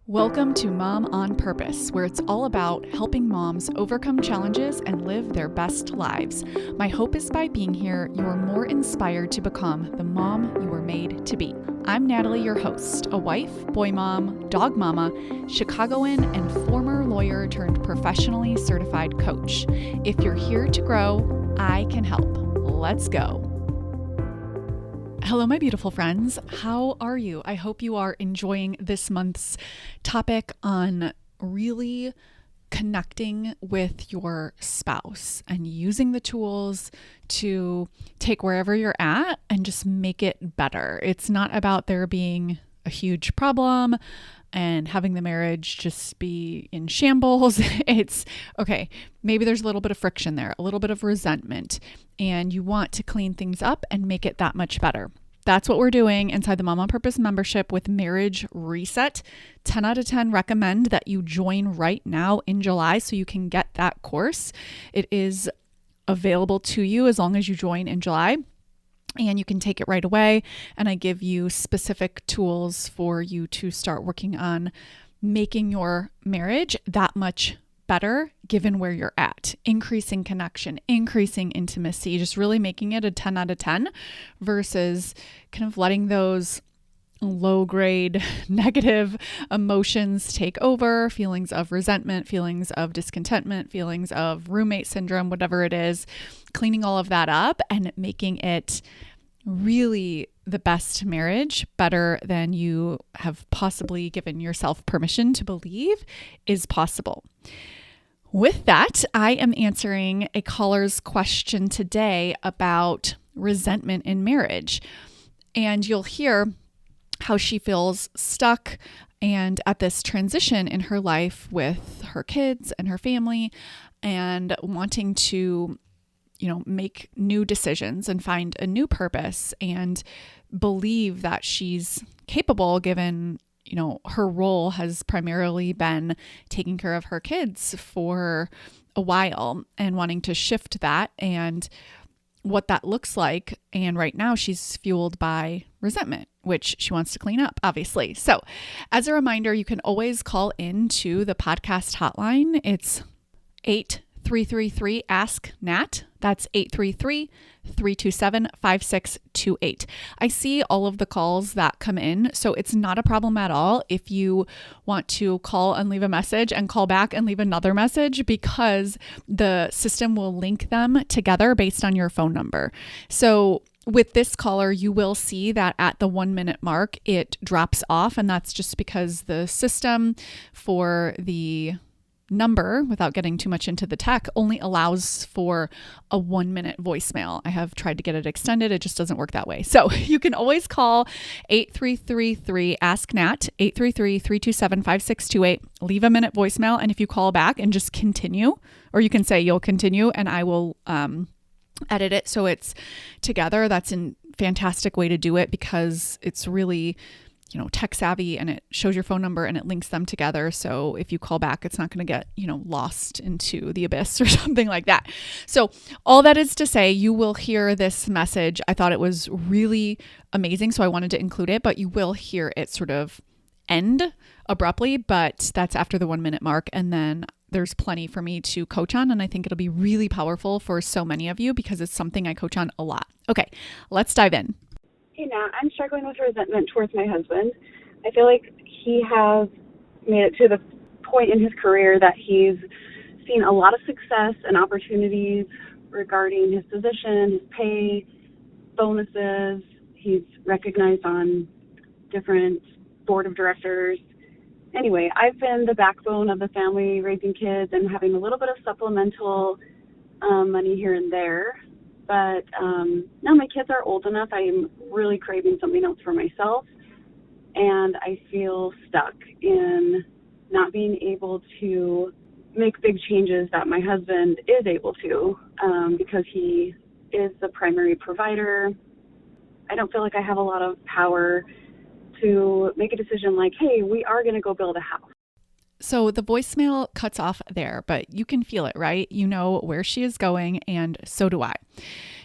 Welcome to Mom on Purpose, where it's all about helping moms overcome challenges and live their best lives. My hope is by being here, you are more inspired to become the mom you were made to be. I'm Natalie, your host, a wife, boy mom, dog mama, Chicagoan, and former lawyer turned professionally certified coach. If you're here to grow, I can help. Let's go. Hello, my beautiful friends. How are you? I hope you are enjoying this month's topic on really connecting with your spouse and using the tools to take wherever you're at and just make it better. It's not about there being a huge problem and having the marriage just be in shambles. It's okay, maybe there's a little bit of friction there, a little bit of resentment, and you want to clean things up and make it that much better. That's what we're doing inside the Mom on Purpose membership with Marriage Reset. 10 out of 10 recommend that you join right now in July so you can get that course. It is available to you as long as you join in July. And you can take it right away. And I give you specific tools for you to start working on making your marriage that much better given where you're at, increasing connection, increasing intimacy, just really making it a 10 out of 10 versus kind of letting those low grade negative emotions take over, feelings of resentment, feelings of discontentment, feelings of roommate syndrome, whatever it is, cleaning all of that up and making it really the best marriage, better than you have possibly given yourself permission to believe is possible. With that, I am answering a caller's question today about resentment in marriage. And you'll hear how she feels stuck and at this transition in her life with her kids and her family and wanting to make new decisions and find a new purpose and believe that she's capable given, her role has primarily been taking care of her kids for a while and wanting to shift that and what that looks like. And right now she's fueled by resentment, which she wants to clean up, obviously. So as a reminder, you can always call into the podcast hotline. It's 833-ASK-NAT. That's 833-327-5628. I see all of the calls that come in, so it's not a problem at all if you want to call and leave a message and call back and leave another message because the system will link them together based on your phone number. So with this caller, you will see that at the 1 minute mark, it drops off, and that's just because the system for the number, without getting too much into the tech, only allows for a 1 minute voicemail. I have tried to get it extended. It just doesn't work that way. So you can always call 833-ASK-NAT, 833-327-5628, leave a minute voicemail. And if you call back and just continue, or you can say you'll continue and I will edit it so it's together. That's a fantastic way to do it because it's really tech savvy and it shows your phone number and it links them together. So if you call back, it's not going to get, lost into the abyss or something like that. So all that is to say, you will hear this message. I thought it was really amazing, so I wanted to include it, but you will hear it sort of end abruptly, but that's after the 1 minute mark. And then there's plenty for me to coach on. And I think it'll be really powerful for so many of you because it's something I coach on a lot. Okay, let's dive in. Hey, Nat, I'm struggling with resentment towards my husband. I feel like he has made it to the point in his career that he's seen a lot of success and opportunities regarding his position, his pay, bonuses. He's recognized on different board of directors. Anyway, I've been the backbone of the family, raising kids and having a little bit of supplemental money here and there. But now my kids are old enough, I'm really craving something else for myself. And I feel stuck in not being able to make big changes that my husband is able to because he is the primary provider. I don't feel like I have a lot of power to make a decision like, hey, we are going to go build a house. So the voicemail cuts off there, but you can feel it, right? You know where she is going, and so do I.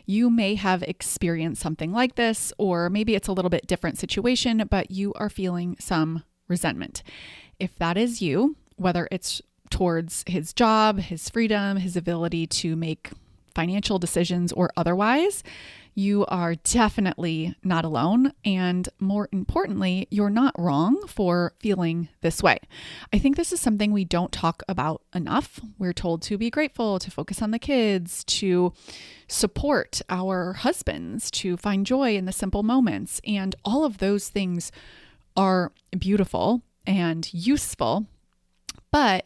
You may have experienced something like this, or maybe it's a little bit different situation, but you are feeling some resentment. If that is you, whether it's towards his job, his freedom, his ability to make financial decisions or otherwise, you are definitely not alone. And more importantly, you're not wrong for feeling this way. I think this is something we don't talk about enough. We're told to be grateful, to focus on the kids, to support our husbands, to find joy in the simple moments. And all of those things are beautiful and useful, but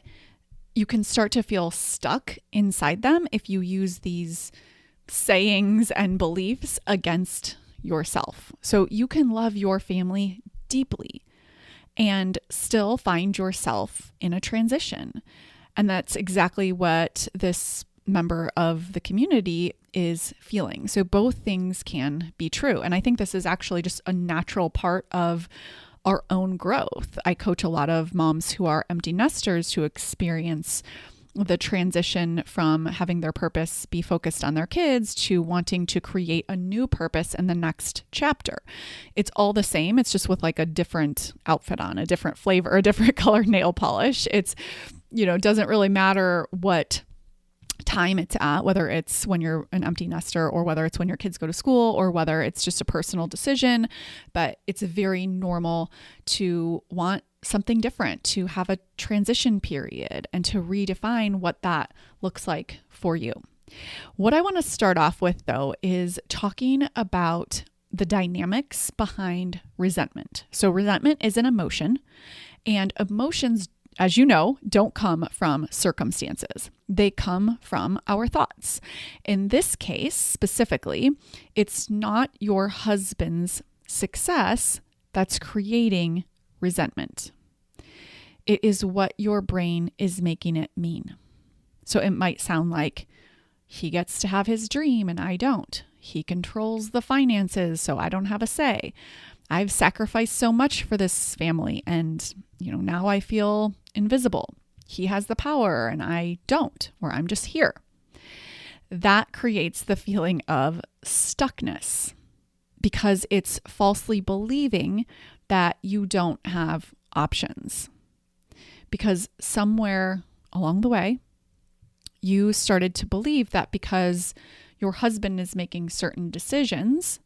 you can start to feel stuck inside them if you use these sayings and beliefs against yourself. So you can love your family deeply and still find yourself in a transition. And that's exactly what this member of the community is feeling. So both things can be true. And I think this is actually just a natural part of our own growth. I coach a lot of moms who are empty nesters who experience the transition from having their purpose be focused on their kids to wanting to create a new purpose in the next chapter. It's all the same. It's just with like a different outfit on, a different flavor, a different colored nail polish. It's, doesn't really matter what time it's at, whether it's when you're an empty nester or whether it's when your kids go to school or whether it's just a personal decision. But it's very normal to want something different, to have a transition period and to redefine what that looks like for you. What I want to start off with, though, is talking about the dynamics behind resentment. So resentment is an emotion, and emotions, as you know, don't come from circumstances. They come from our thoughts. In this case, specifically, it's not your husband's success that's creating resentment. It is what your brain is making it mean. So it might sound like he gets to have his dream and I don't. He controls the finances, so I don't have a say. I've sacrificed so much for this family and, now I feel invisible. He has the power and I don't, or I'm just here. That creates the feeling of stuckness because it's falsely believing that you don't have options. Because somewhere along the way, you started to believe that because your husband is making certain decisions,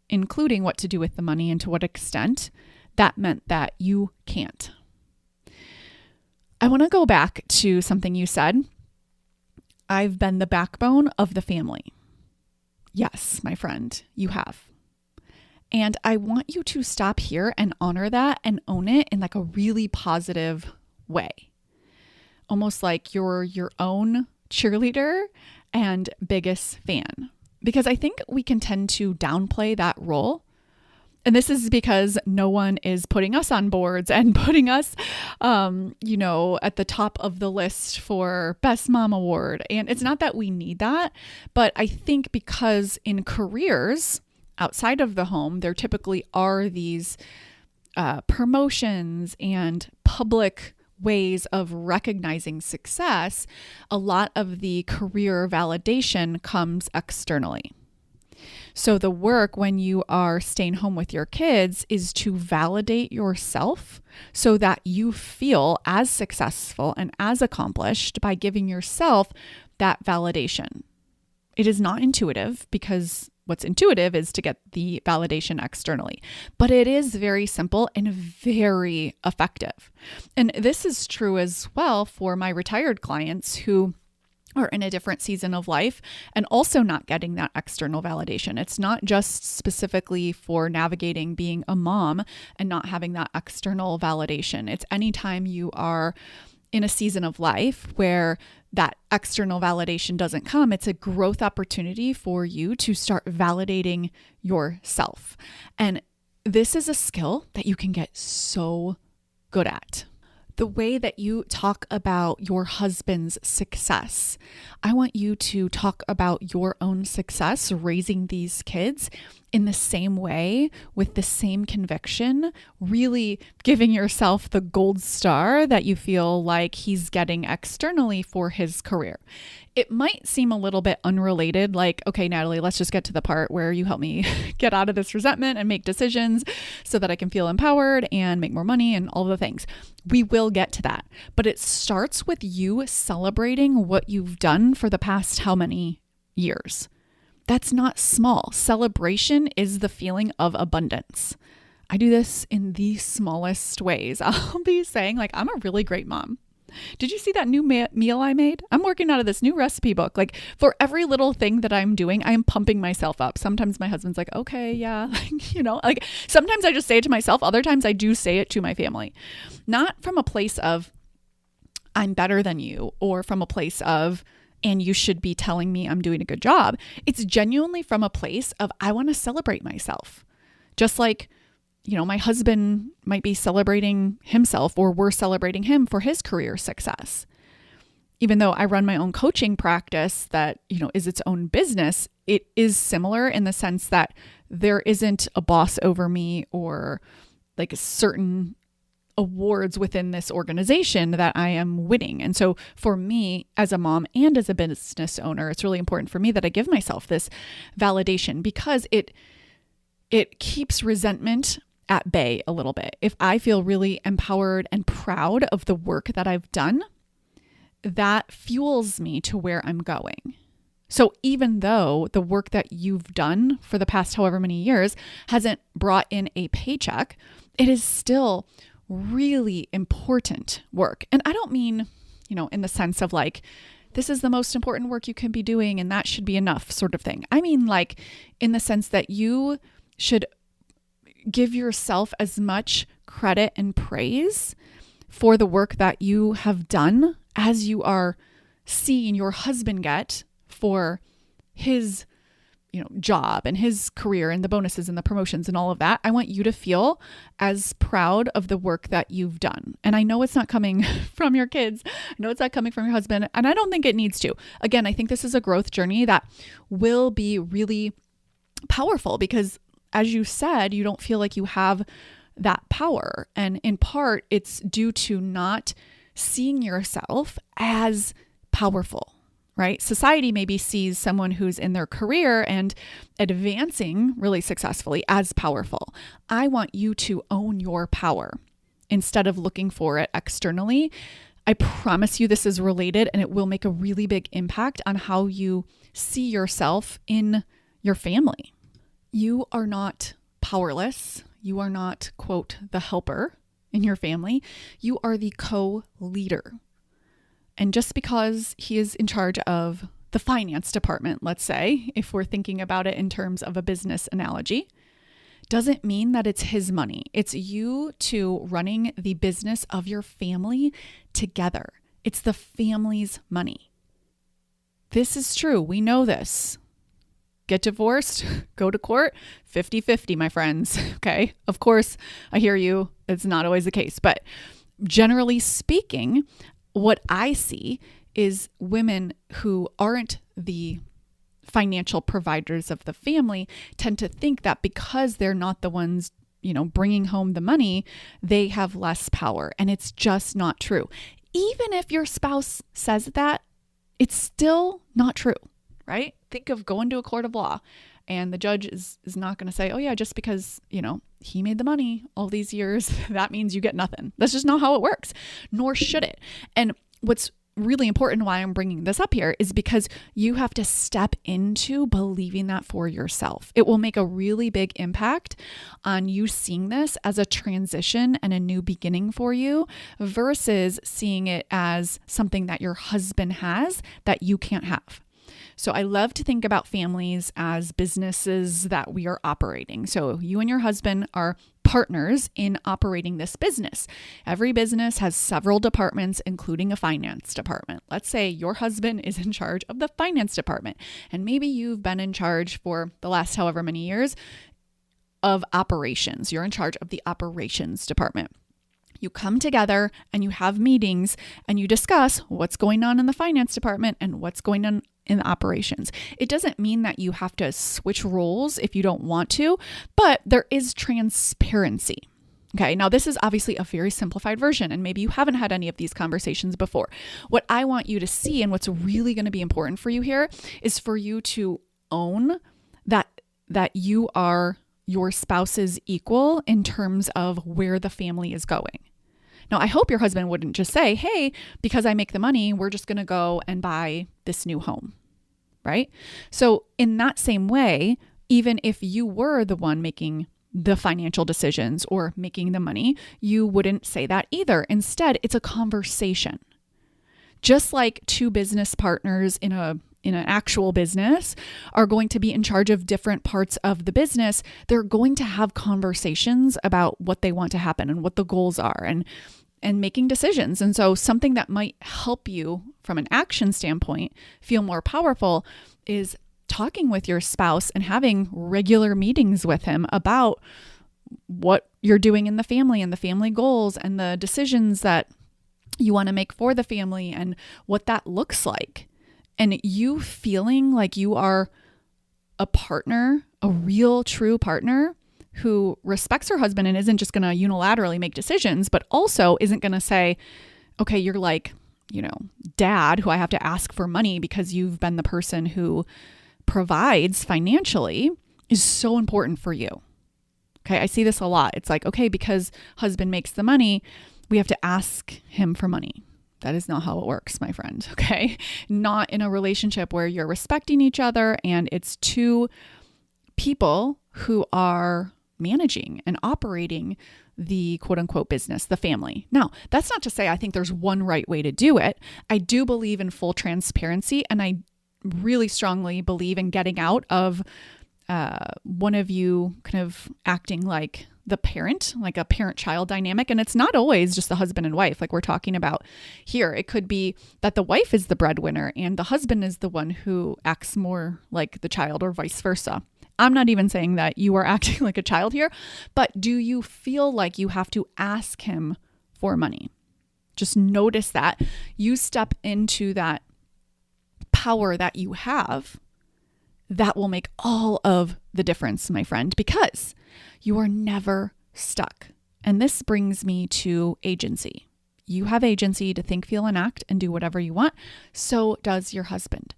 including what to do with the money and to what extent, that meant that you can't. I want to go back to something you said. I've been the backbone of the family. Yes, my friend, you have. And I want you to stop here and honor that and own it in like a really positive way. Almost like you're your own cheerleader and biggest fan. Because I think we can tend to downplay that role. And this is because no one is putting us on boards and putting us, at the top of the list for Best Mom Award. And it's not that we need that, but I think because in careers outside of the home, there typically are these promotions and public ways of recognizing success. A lot of the career validation comes externally. So the work when you are staying home with your kids is to validate yourself so that you feel as successful and as accomplished by giving yourself that validation. It is not intuitive because what's intuitive is to get the validation externally, but it is very simple and very effective. And this is true as well for my retired clients who are in a different season of life and also not getting that external validation. It's not just specifically for navigating being a mom and not having that external validation. It's anytime you are in a season of life where that external validation doesn't come, it's a growth opportunity for you to start validating yourself. And this is a skill that you can get so good at. The way that you talk about your husband's success, I want you to talk about your own success raising these kids in the same way, with the same conviction, really giving yourself the gold star that you feel like he's getting externally for his career. It might seem a little bit unrelated, like, okay, Natalie, let's just get to the part where you help me get out of this resentment and make decisions so that I can feel empowered and make more money and all the things. We will will get to that. But it starts with you celebrating what you've done for the past how many years. That's not small. Celebration is the feeling of abundance. I do this in the smallest ways. I'll be saying like, I'm a really great mom. Did you see that new meal I made? I'm working out of this new recipe book. Like for every little thing that I'm doing, I am pumping myself up. Sometimes my husband's like, okay, yeah. Like sometimes I just say it to myself. Other times I do say it to my family, not from a place of I'm better than you or from a place of, and you should be telling me I'm doing a good job. It's genuinely from a place of I want to celebrate myself. Just like, my husband might be celebrating himself or we're celebrating him for his career success. Even though I run my own coaching practice that, is its own business, it is similar in the sense that there isn't a boss over me or like certain awards within this organization that I am winning. And so for me as a mom and as a business owner, it's really important for me that I give myself this validation because it keeps resentment at bay a little bit. If I feel really empowered and proud of the work that I've done, that fuels me to where I'm going. So even though the work that you've done for the past however many years hasn't brought in a paycheck, it is still really important work. And I don't mean, in the sense of like, this is the most important work you can be doing and that should be enough sort of thing. I mean like in the sense that you should give yourself as much credit and praise for the work that you have done as you are seeing your husband get for his, job and his career and the bonuses and the promotions and all of that. I want you to feel as proud of the work that you've done. And I know it's not coming from your kids. I know it's not coming from your husband. And I don't think it needs to. Again, I think this is a growth journey that will be really powerful because as you said, you don't feel like you have that power. And in part, it's due to not seeing yourself as powerful, right? Society maybe sees someone who's in their career and advancing really successfully as powerful. I want you to own your power instead of looking for it externally. I promise you this is related and it will make a really big impact on how you see yourself in your family. You are not powerless. You are not, quote, the helper in your family. You are the co-leader. And just because he is in charge of the finance department, let's say, if we're thinking about it in terms of a business analogy, doesn't mean that it's his money. It's you two running the business of your family together. It's the family's money. This is true. We know this. Get divorced, go to court, 50-50, my friends. Okay. Of course, I hear you. It's not always the case. But generally speaking, what I see is women who aren't the financial providers of the family tend to think that because they're not the ones, bringing home the money, they have less power. And it's just not true. Even if your spouse says that, it's still not true. Right? Think of going to a court of law and the judge is not going to say, oh yeah, just because, he made the money all these years, that means you get nothing. That's just not how it works, nor should it. And what's really important why I'm bringing this up here is because you have to step into believing that for yourself. It will make a really big impact on you seeing this as a transition and a new beginning for you versus seeing it as something that your husband has that you can't have. So I love to think about families as businesses that we are operating. So you and your husband are partners in operating this business. Every business has several departments, including a finance department. Let's say your husband is in charge of the finance department, and maybe you've been in charge for the last however many years of operations. You're in charge of the operations department. You come together and you have meetings and you discuss what's going on in the finance department and what's going on in the operations. It doesn't mean that you have to switch roles if you don't want to, but there is transparency. Okay, now this is obviously a very simplified version, and maybe you haven't had any of these conversations before. What I want you to see, and what's really going to be important for you here, is for you to own that you are your spouse's equal in terms of where the family is going. Now, I hope your husband wouldn't just say, hey, because I make the money, we're just going to go and buy this new home, right? So in that same way, even if you were the one making the financial decisions or making the money, you wouldn't say that either. Instead, it's a conversation. Just like two business partners in an actual business are going to be in charge of different parts of the business, they're going to have conversations about what they want to happen and what the goals are and making decisions. And so something that might help you from an action standpoint feel more powerful is talking with your spouse and having regular meetings with him about what you're doing in the family and the family goals and the decisions that you want to make for the family and what that looks like. And you feeling like you are a partner, a real, true partner who respects her husband and isn't just going to unilaterally make decisions, but also isn't going to say, okay, you're like, dad who I have to ask for money because you've been the person who provides financially, is so important for you. Okay, I see this a lot. It's like, okay, because husband makes the money, we have to ask him for money. That is not how it works, my friend. Okay, not in a relationship where you're respecting each other and it's two people who are managing and operating the quote unquote business, the family. Now, that's not to say I think there's one right way to do it. I do believe in full transparency, and I really strongly believe in getting out of one of you kind of acting like the parent, like a parent-child dynamic. And it's not always just the husband and wife like we're talking about here. It could be that the wife is the breadwinner and the husband is the one who acts more like the child, or vice versa. I'm not even saying that you are acting like a child here, but do you feel like you have to ask him for money? Just notice that you step into that power that you have. That will make all of the difference, my friend, because you are never stuck. And this brings me to agency. You have agency to think, feel, and act and do whatever you want. So does your husband.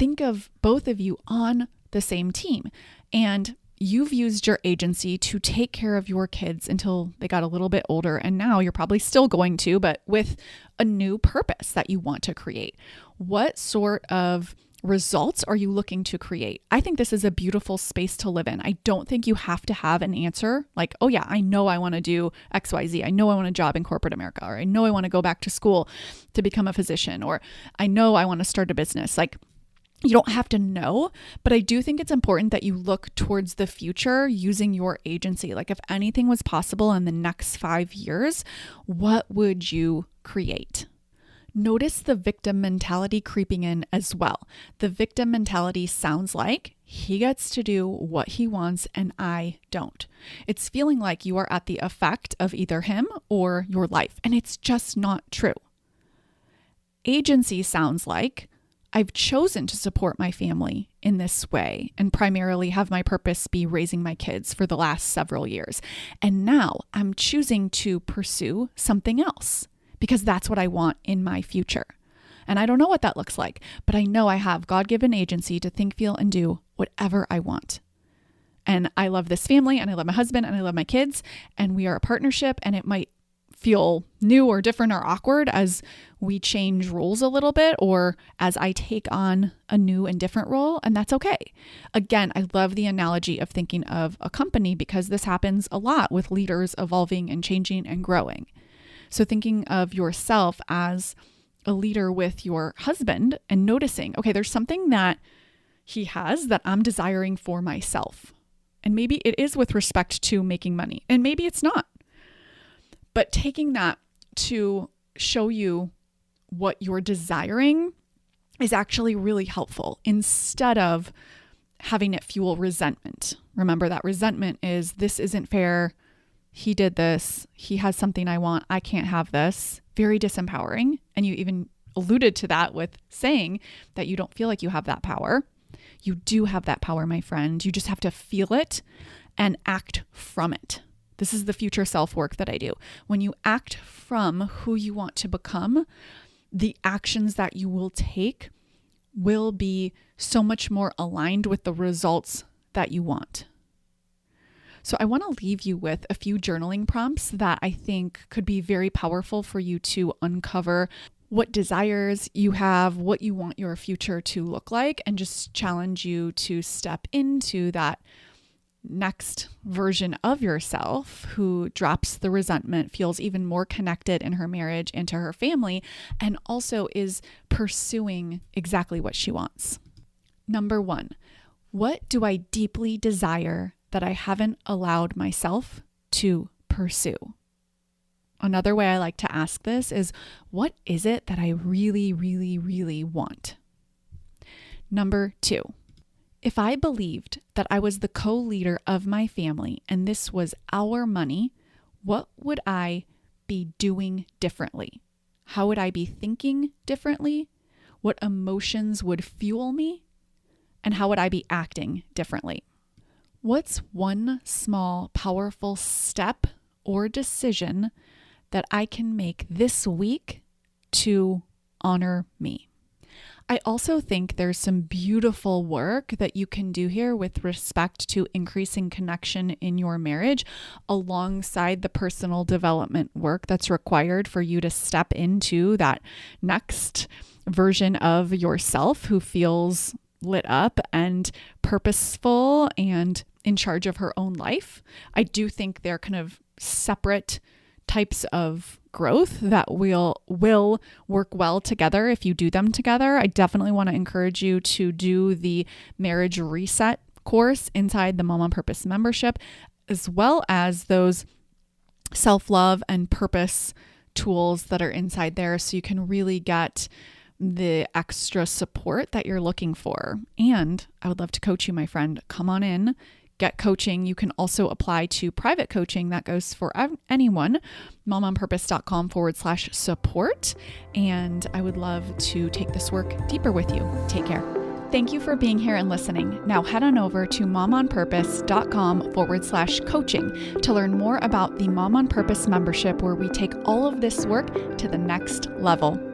Think of both of you on the same team, and you've used your agency to take care of your kids until they got a little bit older. And now you're probably still going to, but with a new purpose that you want to create. What sort of results are you looking to create? I think this is a beautiful space to live in. I don't think you have to have an answer like, oh yeah, I know I want to do XYZ. I know I want a job in corporate America, or I know I want to go back to school to become a physician, or I know I want to start a business. Like, you don't have to know, but I do think it's important that you look towards the future using your agency. Like, if anything was possible in the next 5 years, what would you create? Notice the victim mentality creeping in as well. The victim mentality sounds like he gets to do what he wants and I don't. It's feeling like you are at the effect of either him or your life, and it's just not true. Agency sounds like I've chosen to support my family in this way and primarily have my purpose be raising my kids for the last several years. And now I'm choosing to pursue something else because that's what I want in my future. And I don't know what that looks like, but I know I have God-given agency to think, feel, and do whatever I want. And I love this family, and I love my husband, and I love my kids, and we are a partnership, and it might feel new or different or awkward as we change roles a little bit, or as I take on a new and different role, and that's okay. Again, I love the analogy of thinking of a company because this happens a lot with leaders evolving and changing and growing. So thinking of yourself as a leader with your husband and noticing, okay, there's something that he has that I'm desiring for myself. And maybe it is with respect to making money, and maybe it's not. But taking that to show you what you're desiring is actually really helpful instead of having it fuel resentment. Remember that resentment is, this isn't fair. He did this. He has something I want. I can't have this. Very disempowering. And you even alluded to that with saying that you don't feel like you have that power. You do have that power, my friend. You just have to feel it and act from it. This is the future self-work that I do. When you act from who you want to become, the actions that you will take will be so much more aligned with the results that you want. So I want to leave you with a few journaling prompts that I think could be very powerful for you to uncover what desires you have, what you want your future to look like, and just challenge you to step into that next version of yourself who drops the resentment, feels even more connected in her marriage and to her family, and also is pursuing exactly what she wants. Number 1, what do I deeply desire that I haven't allowed myself to pursue? Another way I like to ask this is, what is it that I really, really, really want? Number 2, if I believed that I was the co-leader of my family and this was our money, what would I be doing differently? How would I be thinking differently? What emotions would fuel me? And how would I be acting differently? What's one small, powerful step or decision that I can make this week to honor me? I also think there's some beautiful work that you can do here with respect to increasing connection in your marriage alongside the personal development work that's required for you to step into that next version of yourself who feels lit up and purposeful and in charge of her own life. I do think they're kind of separate types of growth that will work well together if you do them together. I definitely want to encourage you to do the marriage reset course inside the Mom on Purpose membership, as well as those self-love and purpose tools that are inside there so you can really get the extra support that you're looking for. And I would love to coach you, my friend. Come on in. Get coaching. You can also apply to private coaching that goes for anyone, momonpurpose.com/support. And I would love to take this work deeper with you. Take care. Thank you for being here and listening. Now head on over to momonpurpose.com/coaching to learn more about the Mom on Purpose membership, where we take all of this work to the next level.